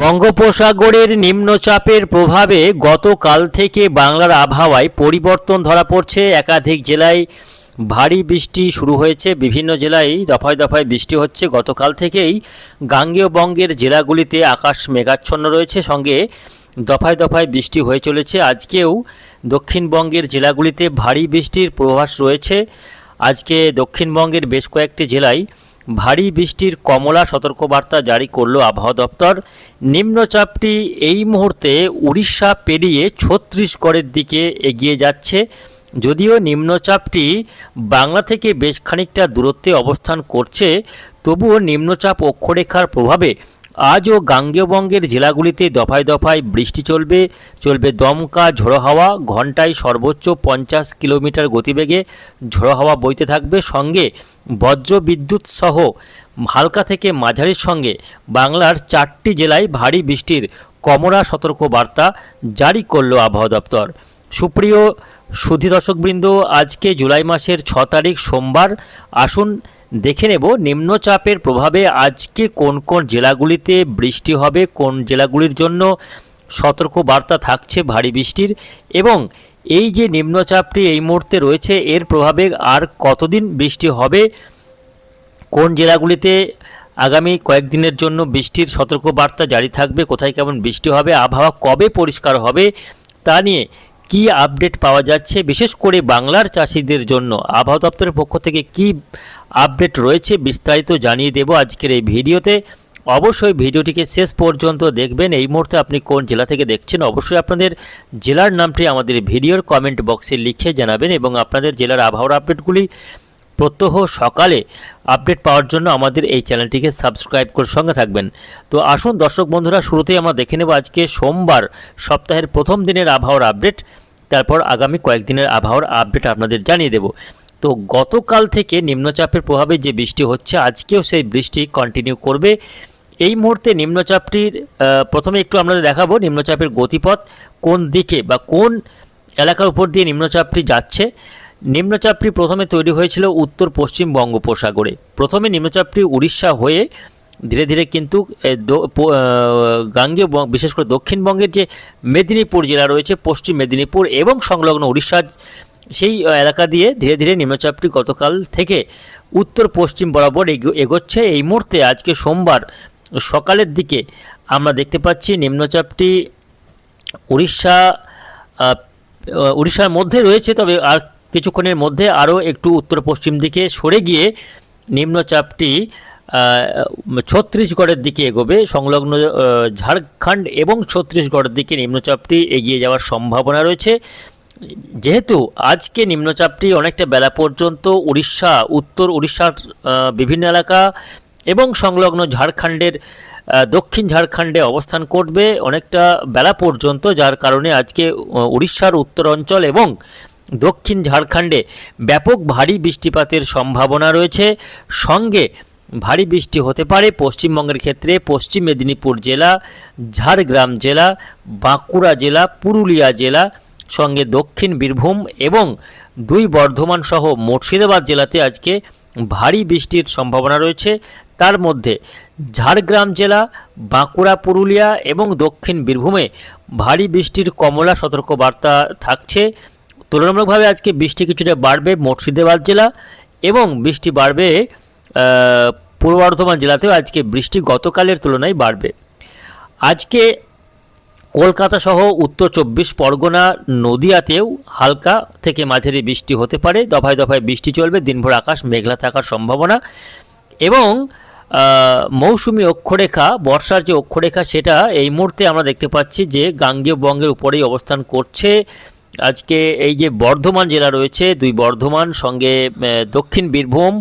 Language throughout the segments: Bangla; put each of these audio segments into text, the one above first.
বঙ্গোপসাগরের নিম্নচাপের প্রভাবে গতকাল থেকে বাংলার আবহাওয়ায় পরিবর্তন ধরা পড়ছে। একাধিক জেলায় ভারী বৃষ্টি শুরু হয়েছে, বিভিন্ন জেলায় দফায় দফায় বৃষ্টি হচ্ছে। গতকাল থেকেই গাঙ্গেয় বঙ্গের জেলাগুলিতে আকাশ মেঘাচ্ছন্ন রয়েছে, সঙ্গে দফায় দফায় বৃষ্টি হয়ে চলেছে। আজকেও দক্ষিণবঙ্গের জেলাগুলিতে ভারী বৃষ্টির পূর্বাভাস রয়েছে। আজকে দক্ষিণবঙ্গের বেশ কয়েকটি জেলায় ভারী বৃষ্টির কমলা সতর্কবার্তা জারি করল আবহাওয়া দপ্তর। নিম্নচাপটি এই মুহূর্তে উড়িষ্যা পেরিয়ে ছত্তিশগড়ের দিকে এগিয়ে যাচ্ছে। যদিও নিম্নচাপটি বাংলা থেকে বেশ খানিকটা দূরত্বে অবস্থান করছে, তবুও নিম্নচাপ অক্ষরেখার প্রভাবে আজও গাঙ্গেয় বঙ্গের জেলাগুলিতে দফায় দফায় বৃষ্টি চলবে দমকা ঝোড়ো হাওয়া। ঘন্টায় সর্বোচ্চ 50 কিলোমিটার গতিবেগে ঝোড়ো হাওয়া বইতে থাকবে, সঙ্গে বজ্র বিদ্যুৎ সহ হালকা থেকে মাঝারির সঙ্গে বাংলার 4টি জেলায় ভারী বৃষ্টির কমলা সতর্কবার্তা জারি করল আবহাওয়া দপ্তর। সুপ্রিয় সুধী দর্শকবৃন্দ, আজকে জুলাই মাসের 6 তারিখ সোমবার। আসুন দেখে নেব নিম্নচাপের প্রভাবে আজকে কোন কোন জেলাগুলিতে বৃষ্টি হবে, কোন জেলাগুলির জন্য সতর্কবার্তা থাকছে ভারী বৃষ্টির, এবং এই যে নিম্নচাপটি এই মুহূর্তে রয়েছে এর প্রভাবে আর কতদিন বৃষ্টি হবে, কোন জেলাগুলিতে আগামী কয়েকদিনের জন্য বৃষ্টির সতর্কবার্তা জারি থাকবে, কোথায় কেমন বৃষ্টি হবে, আবহাওয়া কবে পরিষ্কার হবে তা নিয়ে কি আপডেট পাওয়া যাচ্ছে, বিশেষ করে বাংলার চাষিদের জন্য আবহাওয়া দপ্তরের পক্ষ থেকে কি আপডেট রয়েছে বিস্তারিত জানিয়ে দেব আজকের এই ভিডিওতে। অবশ্যই ভিডিওটিকে শেষ পর্যন্ত দেখবেন। এই মুহূর্তে আপনি কোন জেলা থেকে দেখছেন অবশ্যই আপনাদের জেলার নামটি আমাদের ভিডিওর কমেন্ট বক্সে লিখে জানাবেন, এবং আপনাদের জেলার আবহাওয়ার আপডেটগুলি প্রত্যহ সকালে আপডেট পাওয়ার জন্য আমাদের এই চ্যানেলটিকে সাবস্ক্রাইব করে সঙ্গে থাকবেন। তো আসুন দর্শক বন্ধুরা, শুরুতেই আমরা দেখে নেব আজকে সোমবার সপ্তাহের প্রথম দিনের আবহাওয়ার আপডেট, তারপর আগামী কয়েকদিনের আবহাওয়ার আপডেট আপনাদের জানিয়ে দেব। তো গতকাল থেকে নিম্নচাপের প্রভাবে যে বৃষ্টি হচ্ছে আজকেও সেই বৃষ্টি কন্টিনিউ করবে। এই মুহূর্তে নিম্নচাপটির প্রথমে একটু আপনাদের দেখাবো নিম্নচাপের গতিপথ কোন দিকে বা কোন এলাকার উপর দিয়ে নিম্নচাপটি যাচ্ছে। নিম্নচাপটি প্রথমে তৈরি হয়েছিল উত্তর পশ্চিম বঙ্গোপসাগরে। প্রথমে নিম্নচাপটি উড়িষ্যা হয়ে ধীরে ধীরে কিন্তু গাঙ্গেয় বিশেষ করে দক্ষিণবঙ্গের যে মেদিনীপুর জেলা রয়েছে, পশ্চিম মেদিনীপুর এবং সংলগ্ন উড়িষ্যার সেই এলাকা দিয়ে ধীরে ধীরে নিম্নচাপটি গতকাল থেকে উত্তর পশ্চিম বরাবর এগোচ্ছে। এই মুহূর্তে আজকে সোমবার সকালের দিকে আমরা দেখতে পাচ্ছি নিম্নচাপটি উড়িষ্যার মধ্যে রয়েছে, তবে আর কিছুক্ষণের মধ্যে আরও একটু উত্তর পশ্চিম দিকে সরে গিয়ে নিম্নচাপটি ছত্তিশগড়ের দিকে এগোবে। সংলগ্ন ঝাড়খণ্ড এবং ছত্তিশগড়ের দিকে নিম্নচাপটি এগিয়ে যাওয়ার সম্ভাবনা রয়েছে। যেহেতু আজকে নিম্নচাপটি অনেকটা বেলা পর্যন্ত উত্তর উড়িষ্যার বিভিন্ন এলাকা এবং সংলগ্ন ঝাড়খণ্ডের দক্ষিণ ঝাড়খণ্ডে অবস্থান করবে অনেকটা বেলা পর্যন্ত, যার কারণে আজকে উড়িষ্যার উত্তর অঞ্চল এবং দক্ষিণ ঝাড়খণ্ডে ব্যাপক ভারী বৃষ্টিপাতের সম্ভাবনা রয়েছে। সঙ্গে ভারী বৃষ্টি হতে পারে পশ্চিমবঙ্গের ক্ষেত্রে পশ্চিম মেদিনীপুর জেলা, ঝাড়গ্রাম জেলা, বাঁকুড়া জেলা, পুরুলিয়া জেলা, সঙ্গে দক্ষিণ বীরভূম এবং 2 বর্ধমান সহ মুর্শিদাবাদ জেলাতে আজকে ভারী বৃষ্টির সম্ভাবনা রয়েছে। তার মধ্যে ঝাড়গ্রাম জেলা, বাঁকুড়া, পুরুলিয়া এবং দক্ষিণ বীরভূমে ভারী বৃষ্টির কমলা সতর্কবার্তা থাকছে। তুলনামূলকভাবে আজকে বৃষ্টি কিছুটা বাড়বে মুর্শিদাবাদ জেলা এবং বৃষ্টি বাড়বে পূর্ব বর্ধমান জেলাতেও আজকে বৃষ্টি গতকালের তুলনায় বাড়বে। আজকে কলকাতা সহ উত্তর 24 পরগনা, নদিয়াতেও হালকা থেকে মাঝারি বৃষ্টি হতে পারে। দফায় দফায় বৃষ্টি চলবে, দিনভর আকাশ মেঘলা থাকার সম্ভাবনা। এবং মৌসুমি অক্ষরেখা, বর্ষার যে অক্ষরেখা সেটা এই মুহূর্তে আমরা দেখতে পাচ্ছি যে গাঙ্গেয় বঙ্গের উপরেই অবস্থান করছে। আজকে এই যে বর্ধমান জেলা রয়েছে, 2 বর্ধমান, সঙ্গে দক্ষিণ বীরভূম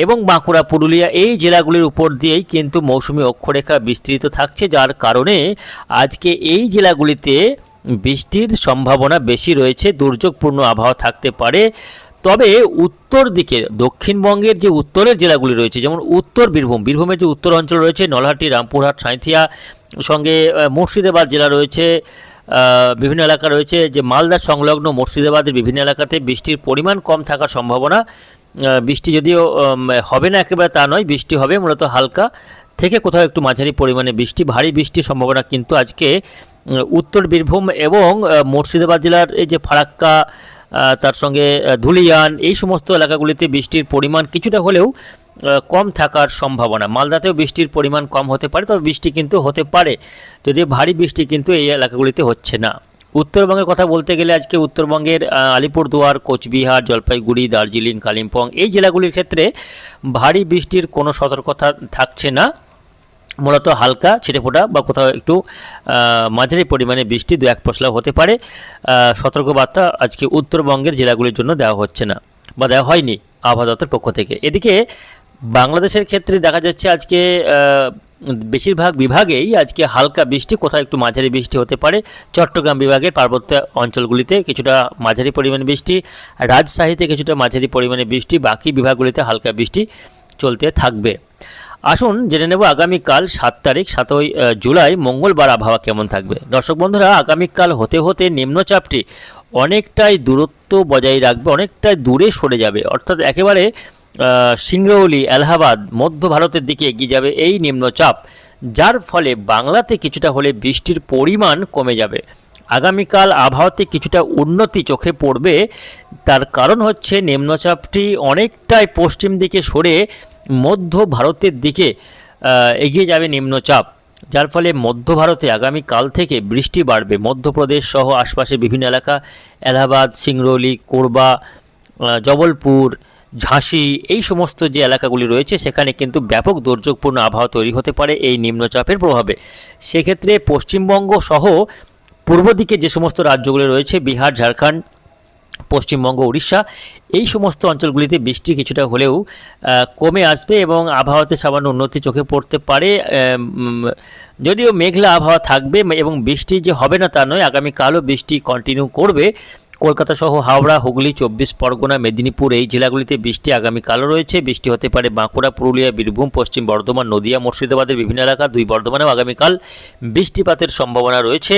এবং বাঁকুড়া, পুরুলিয়া, এই জেলাগুলির উপর দিয়েই কিন্তু মৌসুমি অক্ষরেখা বিস্তৃত থাকছে, যার কারণে আজকে এই জেলাগুলিতে বৃষ্টির সম্ভাবনা বেশি রয়েছে, দুর্যোগপূর্ণ আবহাওয়া থাকতে পারে। তবে উত্তর দিকে দক্ষিণবঙ্গের যে উত্তরের জেলাগুলি রয়েছে, যেমন উত্তর বীরভূমের যে উত্তর অঞ্চল রয়েছে, নলহাটি, রামপুরহাট, সাঁইথিয়া, সঙ্গে মুর্শিদাবাদ জেলা রয়েছে, বিভিন্ন এলাকা রয়েছে, যে মালদা সংলগ্ন মুর্শিদাবাদের বিভিন্ন এলাকাতে বৃষ্টির পরিমাণ কম থাকার সম্ভাবনা। বৃষ্টি যদিও হবে না একেবারে তা নয়, বৃষ্টি হবে মূলত হালকা থেকে কোথাও একটু মাঝারি পরিমাণে বৃষ্টি, ভারী বৃষ্টির সম্ভাবনা কিন্তু আজকে উত্তর বীরভূম এবং মুর্শিদাবাদ জেলার এই যে ফারাক্কা, তার সঙ্গে ধুলিয়ান, এই সমস্ত এলাকাগুলিতে বৃষ্টির পরিমাণ কিছুটা হলেও কম থাকার সম্ভাবনা। মালদাতেও বৃষ্টির পরিমাণ কম হতে পারে, তবে বৃষ্টি কিন্তু হতে পারে, যদি ভারী বৃষ্টি কিন্তু এই এলাকাগুলিতে হচ্ছে না। উত্তরবঙ্গের কথা বলতে গেলে আজকে উত্তরবঙ্গের আলিপুরদুয়ার, কোচবিহার, জলপাইগুড়ি, দার্জিলিং, কালিম্পং এই জেলাগুলির ক্ষেত্রে ভারী বৃষ্টির কোনো সতর্কতা থাকছে না। মূলত হালকা ছিটেফোঁটা বা কোথাও একটু মাঝারি পরিমাণে বৃষ্টি 2-1 পশলা হতে পারে। সতর্কবার্তা আজকে উত্তরবঙ্গের জেলাগুলির জন্য দেওয়া হচ্ছে না বা দেওয়া হয়নি আবহাওয়া দপ্তরের পক্ষ থেকে। এদিকে বাংলাদেশের ক্ষেত্রে দেখা যাচ্ছে আজকে বেশিরভাগ বিভাগেই আজকে হালকা বৃষ্টি, কোথাও একটু মাঝারি বৃষ্টি হতে পারে। চট্টগ্রাম বিভাগের পার্বত্য অঞ্চলগুলিতে কিছুটা মাঝারি পরিমাণে বৃষ্টি, রাজশাহীতে কিছুটা মাঝারি পরিমাণে বৃষ্টি, বাকি বিভাগগুলিতে হালকা বৃষ্টি চলতে থাকবে। আসুন জেনে নেব আগামীকাল 7 তারিখ 7ই জুলাই মঙ্গলবার আবহাওয়া কেমন থাকবে। দর্শক বন্ধুরা, আগামীকাল হতে হতে নিম্নচাপটি অনেকটাই দূরত্ব বজায় রাখবে, অনেকটাই দূরে সরে যাবে, অর্থাৎ একেবারে সিংরৌলি, এলাহাবাদ, মধ্য ভারতের দিকে এগিয়ে যাবে এই নিম্নচাপ, যার ফলে বাংলাতে কিছুটা হলে বৃষ্টির পরিমাণ কমে যাবে। আগামীকাল আবহাওয়াতে কিছুটা উন্নতি চোখে পড়বে। তার কারণ হচ্ছে নিম্নচাপটি অনেকটাই পশ্চিম দিকে সরে মধ্য ভারতের দিকে এগিয়ে যাবে নিম্নচাপ, যার ফলে মধ্য ভারতে আগামীকাল থেকে বৃষ্টি বাড়বে। মধ্যপ্রদেশ সহ আশপাশের বিভিন্ন এলাকা, এলাহাবাদ, সিংরৌলি, কোরবা, জবলপুর, ঝাঁসি, এই সমস্ত যে এলাকাগুলি রয়েছে সেখানে কিন্তু ব্যাপক দুর্যোগপূর্ণ আবহাওয়া তৈরি হতে পারে এই নিম্নচাপের প্রভাবে। সেক্ষেত্রে পশ্চিমবঙ্গ সহ পূর্ব দিকে যে সমস্ত রাজ্যগুলি রয়েছে, বিহার, ঝাড়খণ্ড, পশ্চিমবঙ্গ, উড়িষ্যা, এই সমস্ত অঞ্চলগুলিতে বৃষ্টি কিছুটা হলেও কমে আসবে এবং আবহাওয়াতে সামান্য উন্নতি চোখে পড়তে পারে। যদিও মেঘলা আবহাওয়া থাকবে এবং বৃষ্টি যে হবে না তা নয়, আগামীকালও বৃষ্টি কন্টিনিউ করবে। কলকাতা সহ হাওড়া, হুগলি, 24 পরগনা, মেদিনীপুর এই জেলাগুলিতে বৃষ্টি আগামীকালও রয়েছে। বৃষ্টি হতে পারে বাঁকুড়া, পুরুলিয়া, বীরভূম, পশ্চিম বর্ধমান, নদিয়া, মুর্শিদাবাদের বিভিন্ন এলাকা, 2 বর্ধমানেও আগামীকাল বৃষ্টিপাতের সম্ভাবনা রয়েছে।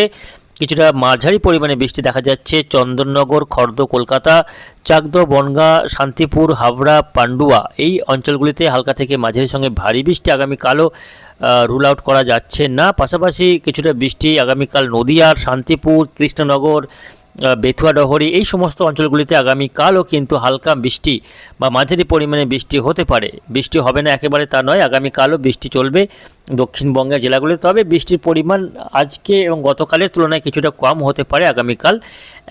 কিছুটা মাঝারি পরিমাণে বৃষ্টি দেখা যাচ্ছে চন্দননগর, খর্দ, কলকাতা, চাকদহ, বনগাঁ, শান্তিপুর, হাবড়া, পান্ডুয়া এই অঞ্চলগুলিতে হালকা থেকে মাঝারির সঙ্গে ভারী বৃষ্টি আগামীকালও রুল আউট করা যাচ্ছে না। পাশাপাশি কিছুটা বৃষ্টি আগামীকাল নদিয়ার, শান্তিপুর, কৃষ্ণনগর, বেথুয়া, ডহরি এই সমস্ত অঞ্চলগুলিতে আগামীকালও কিন্তু হালকা বৃষ্টি বা মাঝারি পরিমাণে বৃষ্টি হতে পারে। বৃষ্টি হবে না একেবারে তা নয়, আগামীকালও বৃষ্টি চলবে দক্ষিণবঙ্গের জেলাগুলিতে। তবে বৃষ্টির পরিমাণ আজকে এবং গতকালের তুলনায় কিছুটা কম হতে পারে আগামীকাল,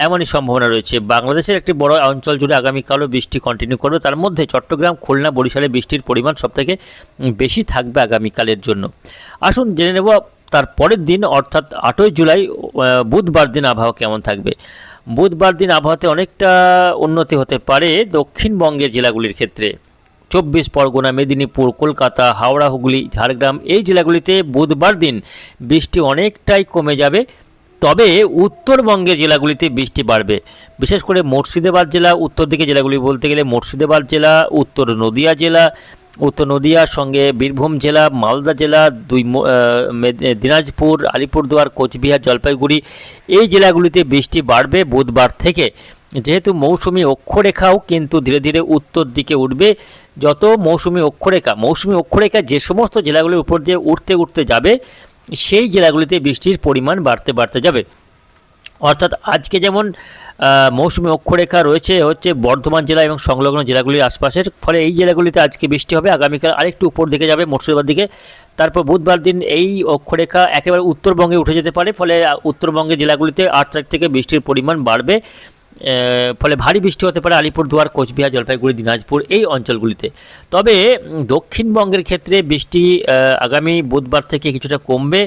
এমনই সম্ভাবনা রয়েছে। বাংলাদেশের একটি বড় অঞ্চল জুড়ে আগামীকালও বৃষ্টি কন্টিনিউ করবে, তার মধ্যে চট্টগ্রাম, খুলনা, বরিশালে বৃষ্টির পরিমাণ সবথেকে বেশি থাকবে আগামীকালের জন্য। আসুন জেনে নেব তার পরের দিন অর্থাৎ 8ই জুলাই বুধবার দিন আবহাওয়া কেমন থাকবে। বুধবার দিন আবহাওয়াতে অনেকটা উন্নতি হতে পারে দক্ষিণবঙ্গের জেলাগুলির ক্ষেত্রে। 24 পরগনা, মেদিনীপুর, কলকাতা, হাওড়া, হুগলি, ঝাড়গ্রাম এই জেলাগুলিতে বুধবার দিন বৃষ্টি অনেকটাই কমে যাবে। তবে উত্তরবঙ্গের জেলাগুলিতে বৃষ্টি বাড়বে, বিশেষ করে মুর্শিদাবাদ জেলা, উত্তর দিকে জেলাগুলি বলতে গেলে মুর্শিদাবাদ জেলা, উত্তর নদিয়া জেলা, উত্তর নদিয়ার সঙ্গে বীরভূম জেলা, মালদা জেলা, দিনাজপুর, আলিপুরদুয়ার, কোচবিহার, জলপাইগুড়ি এই জেলাগুলিতে বৃষ্টি বাড়বে বুধবার থেকে। যেহেতু মৌসুমি অক্ষরেখাও কিন্তু ধীরে ধীরে উত্তর দিকে উঠবে। যত মৌসুমি অক্ষরেখা যে সমস্ত জেলাগুলির উপর দিয়ে উঠতে উঠতে যাবে, সেই জেলাগুলিতে বৃষ্টির পরিমাণ বাড়তে বাড়তে যাবে। অর্থাৎ আজকে যেমন মৌসুমি অক্ষরেখা রয়েছে হচ্ছে বর্ধমান জেলা এবং সংলগ্ন জেলাগুলির আশপাশের, ফলে এই জেলাগুলিতে আজকে বৃষ্টি হবে। আগামীকাল আরেকটু উপর দিকে যাবে মুর্শিদাবাদ দিকে, তারপর বুধবার দিন এই অক্ষরেখা একেবারে উত্তরবঙ্গে উঠে যেতে পারে। ফলে উত্তরবঙ্গের জেলাগুলিতে 8 তারিখ থেকে বৃষ্টির পরিমাণ বাড়বে, ফলে ভারী বৃষ্টি হতে পারে আলিপুরদুয়ার, কোচবিহার, জলপাইগুড়ি, দিনাজপুর এই অঞ্চলগুলিতে। তবে দক্ষিণবঙ্গের ক্ষেত্রে বৃষ্টি আগামী বুধবার থেকে কিছুটা কমবে।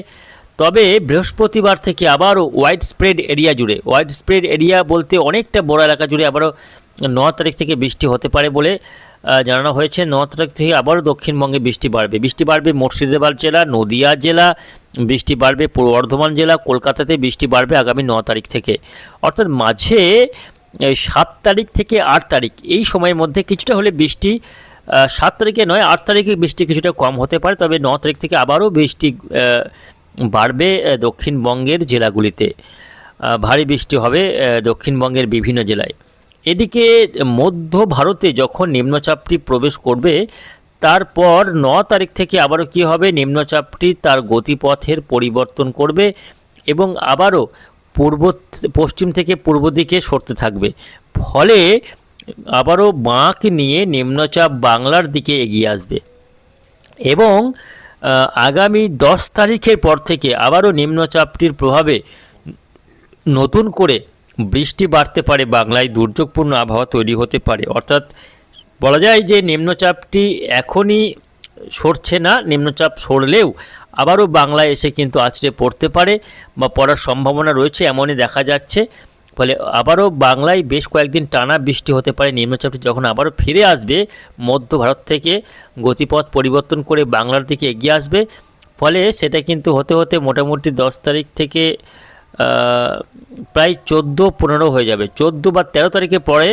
তবে বৃহস্পতিবার থেকে আবারও ওয়াইড স্প্রেড এরিয়া বলতে অনেকটা বড় এলাকা জুড়ে আবারও 9 তারিখ থেকে বৃষ্টি হতে পারে বলে জানানো হয়েছে। 9 তারিখ থেকে আবারও দক্ষিণবঙ্গে বৃষ্টি বাড়বে মুর্শিদাবাদ জেলা, নদিয়া জেলা, বৃষ্টি বাড়বে পূর্ব বর্ধমান জেলা, কলকাতাতে বৃষ্টি বাড়বে আগামী 9 তারিখ থেকে। অর্থাৎ মাঝে 7 তারিখ থেকে 8 তারিখ এই সময়ের মধ্যে কিছুটা হলে বৃষ্টি 7 তারিখে নয় 8 তারিখে বৃষ্টি কিছুটা কম হতে পারে। তবে 9 তারিখ থেকে আবারও বৃষ্টি বাড়বে দক্ষিণবঙ্গের জেলাগুলিতে, ভারী বৃষ্টি হবে দক্ষিণবঙ্গের বিভিন্ন জেলায়। এদিকে মধ্য ভারতে যখন নিম্নচাপটি প্রবেশ করবে তারপর 9 তারিখ থেকে আবারও কী হবে, নিম্নচাপটি তার গতিপথের পরিবর্তন করবে এবং আবারও পশ্চিম থেকে পূর্ব দিকে সরতে থাকবে। ফলে আবারও বাঁক নিয়ে নিম্নচাপ বাংলার দিকে এগিয়ে আসবে এবং আগামী 10 তারিখের পর থেকে আবারও নিম্নচাপটির প্রভাবে নতুন করে বৃষ্টি বাড়তে পারে, বাংলায় দুর্যোগপূর্ণ আবহাওয়া তৈরি হতে পারে। অর্থাৎ বলা যায় যে নিম্নচাপটি এখনই সরছে না, নিম্নচাপ সরলেও আবারও বাংলায় এসে কিন্তু আছড়ে পড়তে পারে বা পড়ার সম্ভাবনা রয়েছে, এমনই দেখা যাচ্ছে। ফলে আবারও বাংলায় বেশ কয়েকদিন টানা বৃষ্টি হতে পারে। নিম্নচাপটি যখন আবারও ফিরে আসবে মধ্য ভারত থেকে গতিপথ পরিবর্তন করে বাংলার দিকে এগিয়ে আসবে, ফলে সেটা কিন্তু হতে হতে মোটামুটি 10 তারিখ থেকে প্রায় 14-15 হয়ে যাবে। 14 বা 13 তারিখের পরে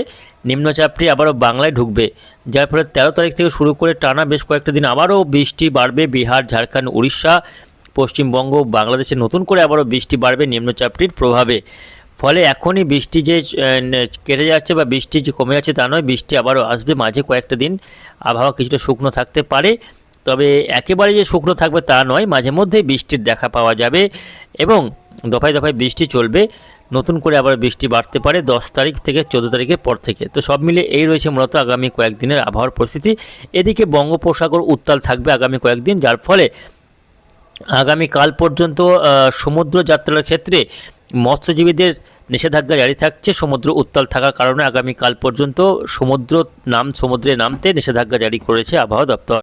নিম্নচাপটি আবারও বাংলায় ঢুকবে, যার ফলে 13 তারিখ থেকে শুরু করে টানা বেশ কয়েকটা দিন আবারও বৃষ্টি বাড়বে। বিহার, ঝাড়খণ্ড, উড়িষ্যা, পশ্চিমবঙ্গ, বাংলাদেশে নতুন করে আবারও বৃষ্টি বাড়বে নিম্নচাপটির প্রভাবে। ফলে এখনই বৃষ্টি যে কেটে যাচ্ছে বা বৃষ্টি যে কমে যাচ্ছে তা নয়, বৃষ্টি আবারও আসবে। মাঝে কয়েকটা দিন আবহাওয়া কিছুটা শুকনো থাকতে পারে, তবে একেবারে যে শুকনো থাকবে তা নয়, মাঝে মধ্যেই বৃষ্টির দেখা পাওয়া যাবে এবং দফায় দফায় বৃষ্টি চলবে। নতুন করে আবার বৃষ্টি বাড়তে পারে 10 তারিখ থেকে 14 তারিখের পর থেকে। তো সব মিলে এই রয়েছে মূলত আগামী কয়েকদিনের আবহাওয়ার পরিস্থিতি। এদিকে বঙ্গোপসাগর উত্তাল থাকবে আগামী কয়েকদিন, যার ফলে আগামীকাল পর্যন্ত সমুদ্র যাত্রার ক্ষেত্রে মৎস্যজীবীদের নিষেধাজ্ঞা জারি থাকছে। সমুদ্র উত্তাল থাকার কারণে আগামীকাল পর্যন্ত সমুদ্রে নামতে নিষেধাজ্ঞা জারি করেছে আবহাওয়া দপ্তর।